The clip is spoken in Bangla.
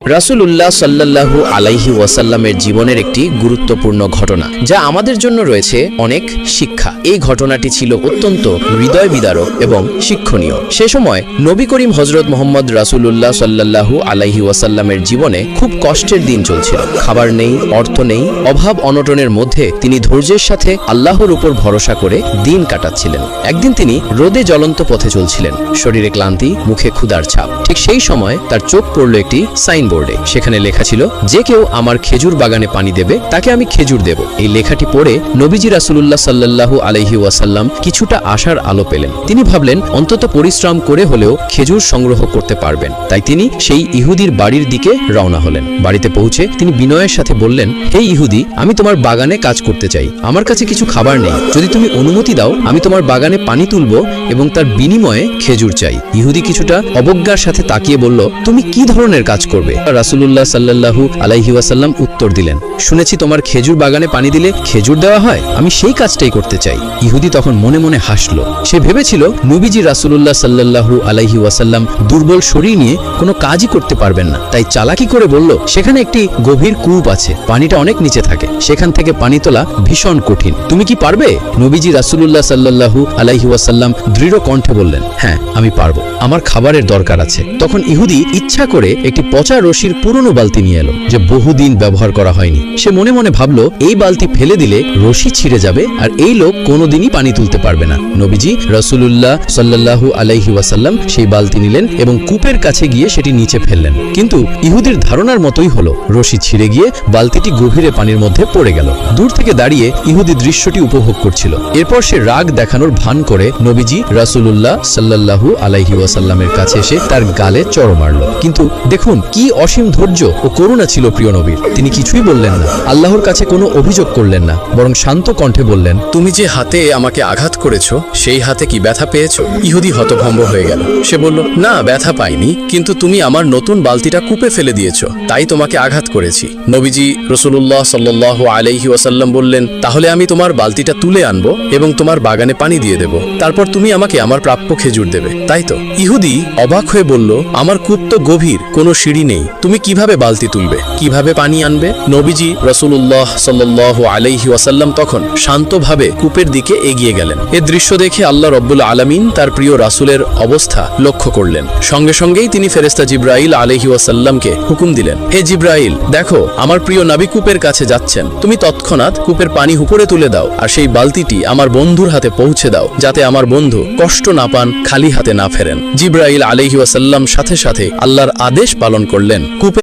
রাসূলুল্লাহ সাল্লাল্লাহু আলাইহি ওয়াসাল্লামের জীবনের একটি গুরুত্বপূর্ণ ঘটনা, যা আমাদের জন্য রয়েছে অনেক শিক্ষা। এই ঘটনাটি ছিল অত্যন্ত হৃদয় বিদারক এবং শিক্ষণীয়। সে সময় নবী করিম হযরত মুহাম্মদ রাসূলুল্লাহ সাল্লাল্লাহু আলাইহি ওয়াসাল্লামের জীবনে খুব কষ্টের দিন চলছিল। খাবার নেই, অর্থ নেই, অভাব অনটনের মধ্যে তিনি ধৈর্যের সাথে আল্লাহর উপর ভরসা করে দিন কাটাচ্ছিলেন। একদিন তিনি রোদে জ্বলন্ত পথে চলছিলেন, শরীরে ক্লান্তি, মুখে ক্ষুধার ছাপ। ঠিক সেই সময় তার চোখ পড়ল একটি সাইনবোর্ডে। সেখানে লেখা ছিল, যে কেউ আমার খেজুর বাগানে পানি দেবে তাকে আমি খেজুর দেব। এই লেখাটি পড়ে নবীজি রাসূলুল্লাহ সাল্লাল্লাহু আলাইহি ওয়াসাল্লাম কিছুটা আশার আলো পেলেন। তিনি ভাবলেন, অন্তত পরিশ্রম করে হলেও খেজুর সংগ্রহ করতে পারবেন। তাই তিনি সেই ইহুদির বাড়ির দিকে রওনা হলেন। বাড়িতে পৌঁছে তিনি বিনয়ের সাথে বললেন, হে ইহুদি, আমি তোমার বাগানে কাজ করতে চাই। আমার কাছে কিছু খাবার নেই। যদি তুমি অনুমতি দাও, আমি তোমার বাগানে পানি তুলব এবং তার বিনিময়ে খেজুর চাই। ইহুদি কিছুটা অবজ্ঞার সাথে তাকিয়ে বলল, তুমি কি ধরনের কাজ করবে? রাসূলুল্লাহ সাল্লাল্লাহু আলাইহি ওয়াসাল্লাম উত্তর দিলেন, শুনেছি তোমার খেজুর বাগানে পানি দিলে খেজুর দেওয়া হয়, আমি সেই কাজটাই করতে চাই। ইহুদি তখন মনে মনে হাসলো। সে ভেবেছিল নবীজি রাসূলুল্লাহ সাল্লাল্লাহু আলাইহি ওয়াসাল্লাম দুর্বল শরীর নিয়ে কোনো কাজই করতে পারবেন না। তাই চালাকি করে বলল, সেখানে একটি গভীর কূপ আছে, পানিটা অনেক নিচে থাকে, সেখান থেকে পানি তোলা ভীষণ কঠিন। তুমি কি পারবে? নবীজি রাসূলুল্লাহ সাল্লাল্লাহু আলাইহি ওয়াসাল্লাম দৃঢ় কণ্ঠে বললেন, হ্যাঁ, আমি পারবো, আমার খাবারের দরকার আছে। তখন ইহুদি ইচ্ছা করে একটি পচা রশির পুরনো বালতি নিয়ে এলো, যে বহুদিন ব্যবহার করা হয়নি। সে মনে মনে ভাবলো, এই বালতি ফেলে দিলে রশি ছিঁড়ে যাবে আর এই লোক কোনোদিনই পানি তুলতে পারবে না। নবীজি রাসূলুল্লাহ সাল্লাল্লাহু আলাইহি ওয়াসাল্লাম সেই বালতি নিলেন এবং কূপের কাছে গিয়ে সেটি নিচে ফেললেন। কিন্তু ইহুদির ধারণার মতোই হলো, রশি ছিঁড়ে গিয়ে বালতিটি গভীরে পানির মধ্যে পড়ে গেল। দূর থেকে দাঁড়িয়ে ইহুদি দৃশ্যটি উপভোগ করছিল। এরপর সে রাগ দেখানোর ভান করে নবীজি রাসূলুল্লাহ সাল্লাল্লাহু আলাইহি ওয়াসাল্লামের কাছে এসে তার গালে চড় মারল। কিন্তু দেখুন কি অসীম ধৈর্য ও করুণা ছিল প্রিয় নবীর। তিনি কিছুই বললেন না, আল্লাহর কাছে কোনো অভিযোগ করলেন না, বরং শান্ত কণ্ঠে বললেন, তুমি যে হাতে আমাকে আঘাত করেছো, সেই হাতে কি ব্যথা পেয়েছো? ইহুদি হতভম্ব হয়ে গেল। সে বলল, না, ব্যথা পাইনি, কিন্তু তুমি আমার নতুন বালতিটা কূপে ফেলে দিয়েছো, তাই তোমাকে আঘাত করেছি। নবীজি রাসূলুল্লাহ সাল্লাল্লাহু আলাইহি ওয়াসাল্লাম বললেন, তাহলে আমি তোমার বালতিটা তুলে আনবো এবং তোমার বাগানে পানি দিয়ে দেব, তারপর তুমি আমাকে আমার প্রাপ্য খেজুর দেবে, তাই তো? ইহুদি অবাক হয়ে বলল, আমার কূপ তো গভীর, কোনো সিঁড়ি নেই, তুমি কিভাবে বালতি তুলবে, কিভাবে পানি আনবে? নবীজি রাসূলুল্লাহ সাল্লাল্লাহু আলাইহি ওয়াসাল্লাম তখন শান্তভাবে কূপের দিকে এগিয়ে গেলেন। এ দৃশ্য দেখে আল্লাহ রব্বুল আলামিন তার প্রিয় রাসূলের অবস্থা লক্ষ্য করলেন। সঙ্গে সঙ্গেই তিনি ফেরেশতা জিবরাইল আলাইহি ওয়াসাল্লামকে হুকুম দিলেন, হে জিবরাইল, দেখো আমার প্রিয় নবী কূপের কাছে যাচ্ছেন, তুমি তৎক্ষণাৎ কূপের পানি উপরে তুলে দাও আর সেই বালতিটি আমার বন্ধুর হাতে পৌঁছে দাও, যাতে আমার বন্ধু কষ্ট না পান, খালি হাতে না ফেরেন। জিবরাইল আলাইহি ওয়াসাল্লাম সাথে সাথে আল্লাহর আদেশ পালন করলেন। কূপে